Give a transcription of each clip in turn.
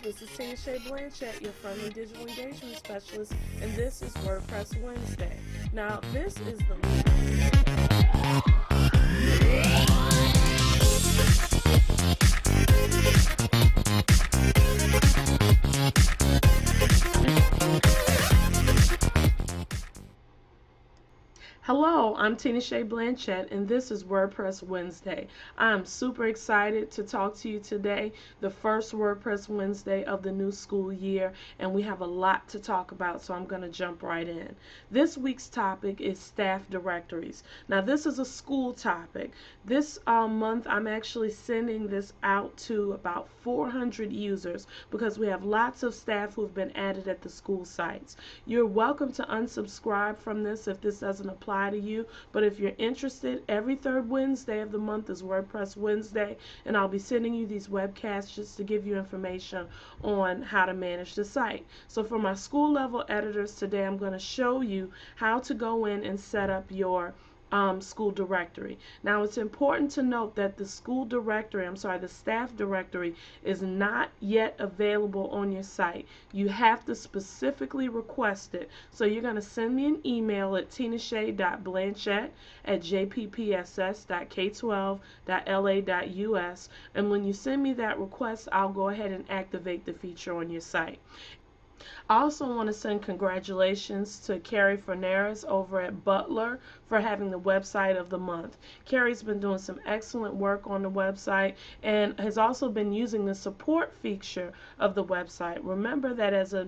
This is Tina Shea Blanchett, your friendly digital engagement specialist, and this is WordPress Wednesday. Now, this is Hello, I'm Tina Shea Blanchett, and this is WordPress Wednesday. I'm super excited to talk to you today, the first WordPress Wednesday of the new school year, and we have a lot to talk about, so I'm going to jump right in. This week's topic is staff directories. Now, this is a school topic. This month, I'm actually sending this out to about 400 users because we have lots of staff who have been added at the school sites. You're welcome to unsubscribe from this if this doesn't apply to you, but if you're interested, every third Wednesday of the month is WordPress Wednesday, and I'll be sending you these webcasts just to give you information on how to manage the site. So for my school level editors today, I'm going to show you how to go in and set up your school directory. Now, it's important to note that the staff directory is not yet available on your site. You have to specifically request it. So you're going to send me an email at tinashay.blanchett@jppss.k12.la.us, and when you send me that request, I'll go ahead and activate the feature on your site. I also want to send congratulations to Carrie Fernandez over at Butler for having the website of the month. Carrie's been doing some excellent work on the website and has also been using the support feature of the website. Remember that as a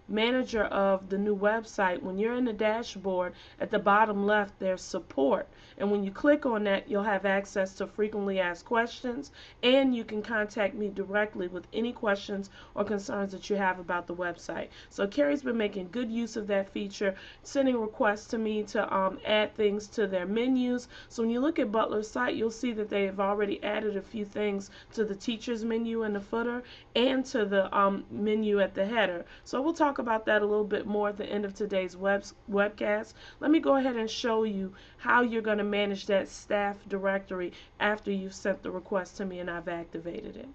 manager of the new website, when you're in the dashboard, at the bottom left there's support, and when you click on that, you'll have access to frequently asked questions, and you can contact me directly with any questions or concerns that you have about the website. So Carrie's been making good use of that feature, sending requests to me to add things to their menus. So when you look at Butler's site, you'll see that they have already added a few things to the teachers menu in the footer and to the menu at the header. So we'll talk about that a little bit more at the end of today's webcast. Let me go ahead and show you how you're going to manage that staff directory after you've sent the request to me and I've activated it.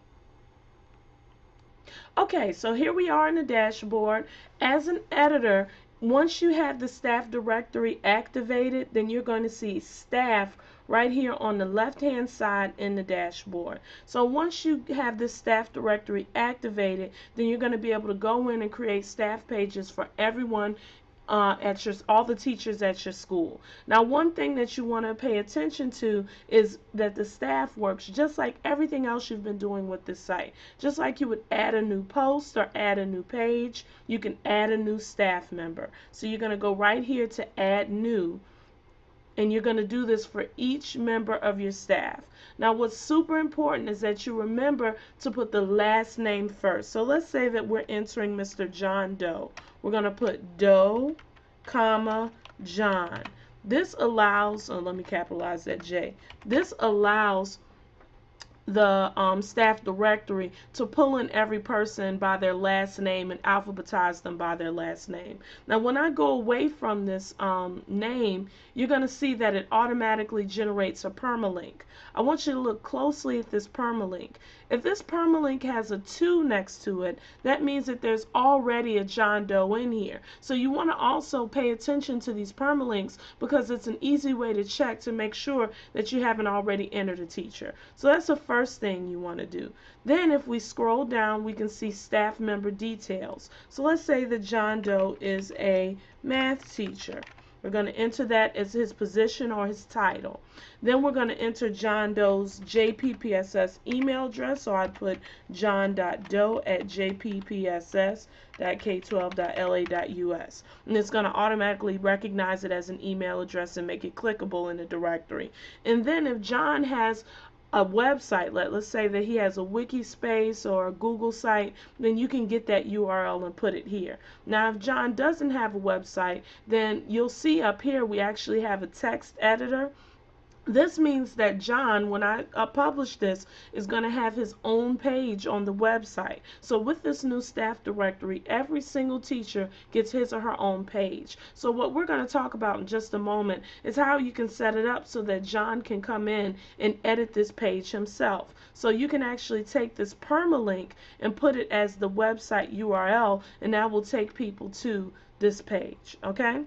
Okay, so here we are in the dashboard. As an editor, once you have the staff directory activated, then you're going to see staff right here on the left hand side in the dashboard. So once you have this staff directory activated, then you're going to be able to go in and create staff pages for everyone all the teachers at your school. Now, one thing that you want to pay attention to is that the staff works just like everything else you've been doing with this site. Just like you would add a new post or add a new page, you can add a new staff member. So you're going to go right here to add new, and you're going to do this for each member of your staff. Now, what's super important is that you remember to put the last name first. So let's say that we're entering Mr. John Doe. We're going to put Doe, comma, John. This allows, let me capitalize that J. This allows the staff directory to pull in every person by their last name and alphabetize them by their last name. Now, when I go away from this name, you're going to see that it automatically generates a permalink. I want you to look closely at this permalink. If this permalink has a 2 next to it, that means that there's already a John Doe in here. So you want to also pay attention to these permalinks because it's an easy way to check to make sure that you haven't already entered a teacher. So that's the first thing you want to do. Then if we scroll down, we can see staff member details. So let's say that John Doe is a math teacher. We're going to enter that as his position or his title. Then we're going to enter John Doe's JPPSS email address. So I'd put john.doe@jppss.k12.la.us. And it's going to automatically recognize it as an email address and make it clickable in the directory. And then if John has a website, let's say that he has a wiki space or a Google site, then you can get that URL and put it here. Now, if John doesn't have a website, then you'll see up here we actually have a text editor. This means that John, when I publish this, is going to have his own page on the website. So with this new staff directory, every single teacher gets his or her own page. So what we're going to talk about in just a moment is how you can set it up so that John can come in and edit this page himself. So you can actually take this permalink and put it as the website URL, and that will take people to this page, okay?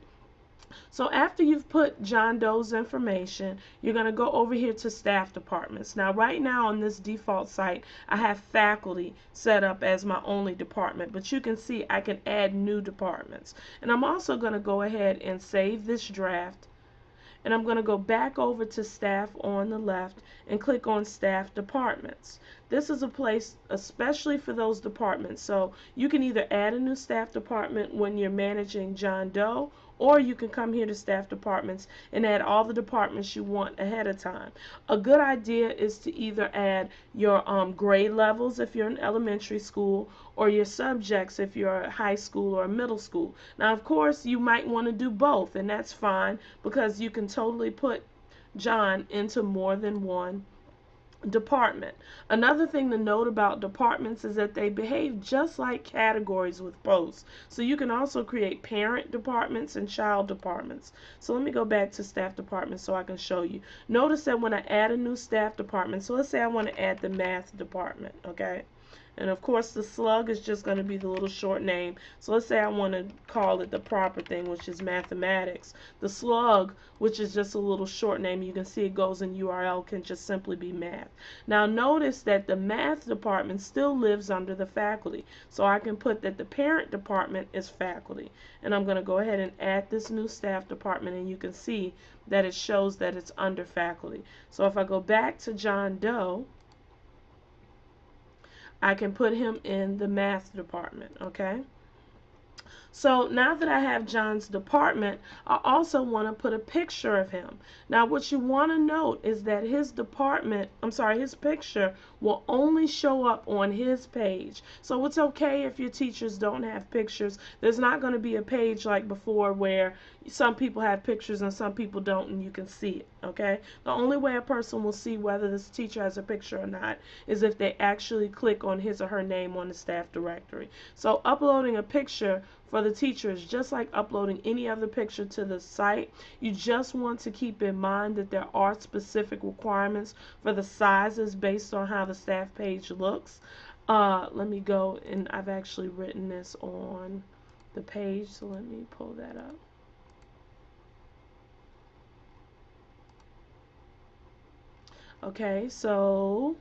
So after you've put John Doe's information, you're going to go over here to staff departments. Now right now on this default site, I have faculty set up as my only department, but you can see I can add new departments. And I'm also going to go ahead and save this draft. And I'm going to go back over to staff on the left and click on staff departments. This is a place especially for those departments. So you can either add a new staff department when you're managing John Doe, or you can come here to staff departments and add all the departments you want ahead of time. A good idea is to either add your grade levels if you're in elementary school, or your subjects if you're a high school or a middle school. Now of course you might want to do both, and that's fine because you can totally put John into more than one department. Another thing to note about departments is that they behave just like categories with posts. So you can also create parent departments and child departments. So let me go back to staff departments so I can show you. Notice that when I add a new staff department, so let's say I want to add the math department, okay? And of course the slug is just going to be the little short name. So let's say I want to call it the proper thing, which is mathematics. The slug, which is just a little short name, you can see it goes in URL, can just simply be math. Now notice that the math department still lives under the faculty. So I can put that the parent department is faculty. And I'm going to go ahead and add this new staff department, and you can see that it shows that it's under faculty. So if I go back to John Doe, I can put him in the math department, okay? So now that I have John's department, I also want to put a picture of him. Now what you want to note is that his his picture will only show up on his page. So it's okay if your teachers don't have pictures. There's not going to be a page like before where some people have pictures and some people don't, and you can see it, okay? The only way a person will see whether this teacher has a picture or not is if they actually click on his or her name on the staff directory. So uploading a picture for the teacher is just like uploading any other picture to the site. You just want to keep in mind that there are specific requirements for the sizes based on how the staff page looks. Let me go, and I've actually written this on the page, so let me pull that up. Okay, so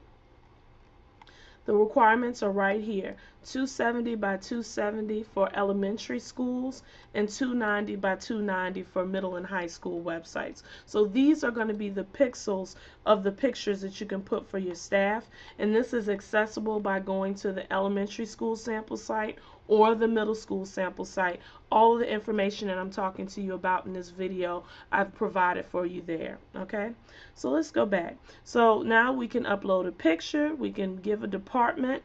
the requirements are right here. 270 by 270 for elementary schools and 290 by 290 for middle and high school websites. So these are going to be the pixels of the pictures that you can put for your staff, and this is accessible by going to the elementary school sample site or the middle school sample site. All of the information that I'm talking to you about in this video, I've provided for you there, okay? So let's go back. So now we can upload a picture, we can give a department.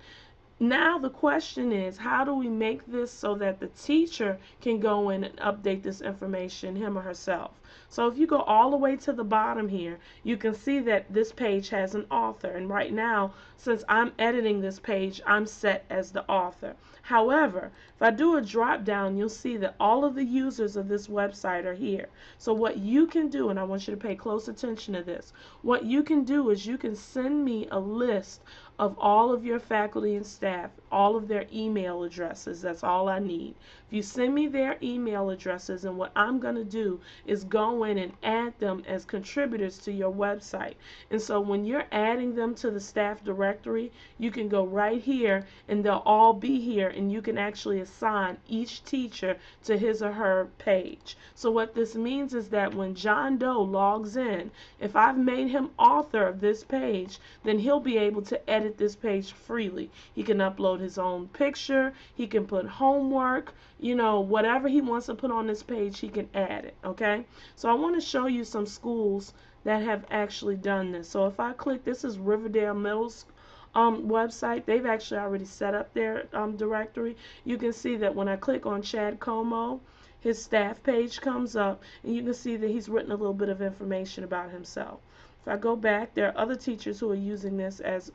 Now the question is, how do we make this so that the teacher can go in and update this information, him or herself? So if you go all the way to the bottom here, you can see that this page has an author. And right now, since I'm editing this page, I'm set as the author. However, if I do a drop down, you'll see that all of the users of this website are here. So what you can do, and I want you to pay close attention to this, what you can do is you can send me a list of all of your faculty and staff, all of their email addresses. That's all I need. If you send me their email addresses, and what I'm going to do is go in and add them as contributors to your website. And so when you're adding them to the staff directory, you can go right here and they'll all be here, and you can actually assign each teacher to his or her page. So what this means is that when John Doe logs in, if I've made him author of this page, then he'll be able to edit this page freely. He can upload his own picture, he can put homework, you know, whatever he wants to put on this page, he can add it, okay? So I want to show you some schools that have actually done this. So if I click, this is Riverdale Middle School website. They've actually already set up their directory. You can see that when I click on Chad Como, his staff page comes up, and you can see that he's written a little bit of information about himself. If I go back, there are other teachers who are using this as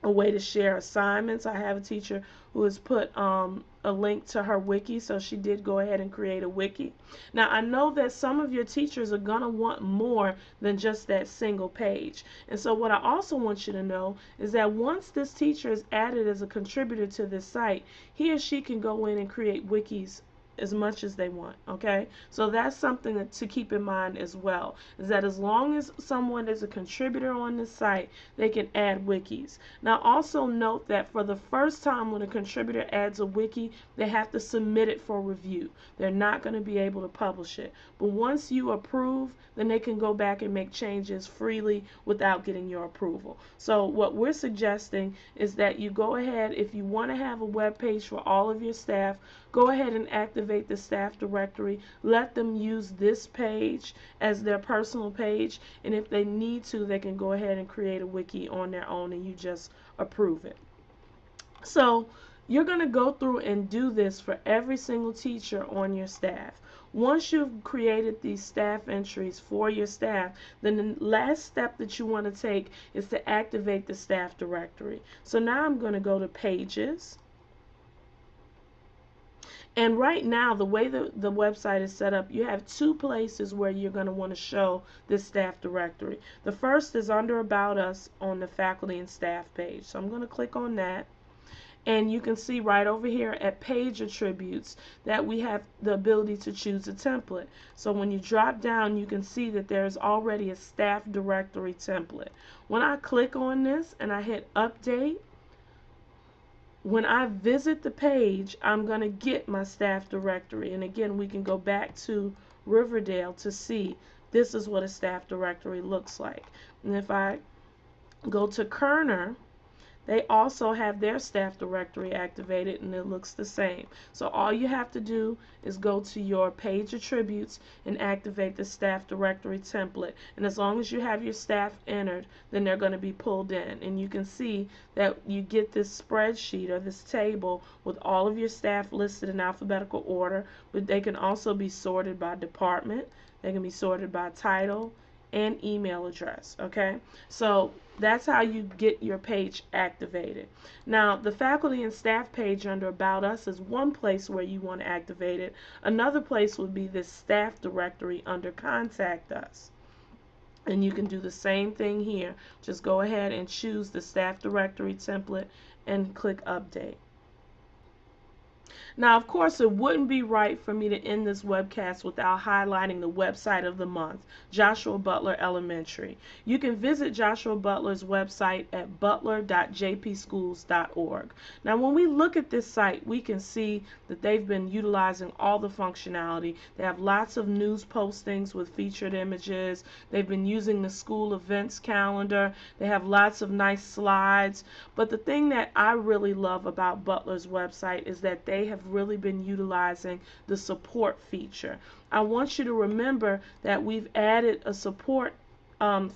a way to share assignments. I have a teacher who has put a link to her wiki, so she did go ahead and create a wiki. Now, I know that some of your teachers are going to want more than just that single page. And so what I also want you to know is that once this teacher is added as a contributor to this site, he or she can go in and create wikis as much as they want. Okay, so that's something to keep in mind as well, is that as long as someone is a contributor on this site, they can add wikis. Now also note that for the first time when a contributor adds a wiki, they have to submit it for review. They're not going to be able to publish it, but once you approve, then they can go back and make changes freely without getting your approval. So what we're suggesting is that you go ahead, if you want to have a web page for all of your staff, go ahead and activate the staff directory. Let them use this page as their personal page, and if they need to, they can go ahead and create a wiki on their own, and you just approve it. So you're going to go through and do this for every single teacher on your staff. Once you've created these staff entries for your staff, then the last step that you want to take is to activate the staff directory. So now I'm going to go to Pages. And right now, the way the website is set up, you have two places where you're going to want to show this staff directory. The first is under About Us on the faculty and staff page. So I'm going to click on that. And you can see right over here at Page Attributes that we have the ability to choose a template. So when you drop down, you can see that there's already a staff directory template. When I click on this and I hit Update, when I visit the page, I'm going to get my staff directory. And again, we can go back to Riverdale to see this is what a staff directory looks like. And if I go to Kerner, they also have their staff directory activated, and it looks the same. So all you have to do is go to your Page Attributes and activate the staff directory template. And as long as you have your staff entered, then they're going to be pulled in. And you can see that you get this spreadsheet or this table with all of your staff listed in alphabetical order, but they can also be sorted by department. They can be sorted by title and email address. Okay, so that's how you get your page activated. Now, the faculty and staff page under About Us is one place where you want to activate it. Another place would be this staff directory under Contact Us. And you can do the same thing here. Just go ahead and choose the staff directory template and click Update. Now, of course, it wouldn't be right for me to end this webcast without highlighting the website of the month, Joshua Butler Elementary. You can visit Joshua Butler's website at butler.jpschools.org. Now, when we look at this site, we can see that they've been utilizing all the functionality. They have lots of news postings with featured images. They've been using the school events calendar. They have lots of nice slides. But the thing that I really love about Butler's website is that they have really been utilizing the support feature. I want you to remember that we've added a support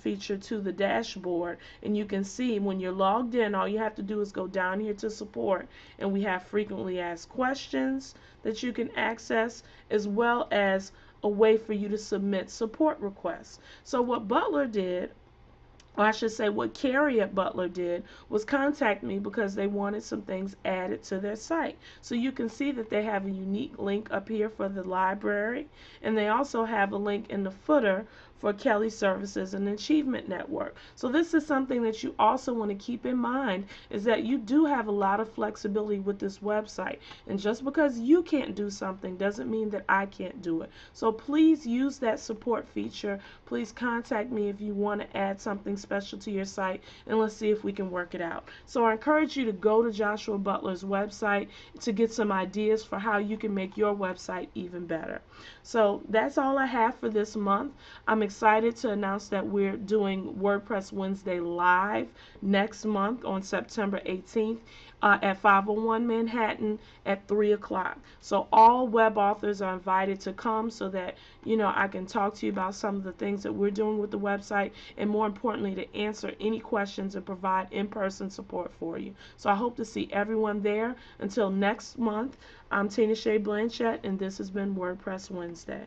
feature to the dashboard, and you can see when you're logged in, all you have to do is go down here to support, and we have frequently asked questions that you can access, as well as a way for you to submit support requests. So what Butler did, or I should say what Carrie at Butler did, was contact me because they wanted some things added to their site. So you can see that they have a unique link up here for the library, and they also have a link in the footer for Kelly Services and Achievement Network. So this is something that you also want to keep in mind, is that you do have a lot of flexibility with this website. And just because you can't do something doesn't mean that I can't do it. So please use that support feature. Please contact me if you want to add something special to your site, and let's see if we can work it out. So I encourage you to go to Joshua Butler's website to get some ideas for how you can make your website even better. So that's all I have for this month. I'm excited to announce that we're doing WordPress Wednesday live next month on September 18th at 501 Manhattan at 3 o'clock. So all web authors are invited to come so that, you know, I can talk to you about some of the things that we're doing with the website, and more importantly, to answer any questions and provide in-person support for you. So I hope to see everyone there. Until next month, I'm Tina Shea Blanchett, and this has been WordPress Wednesday.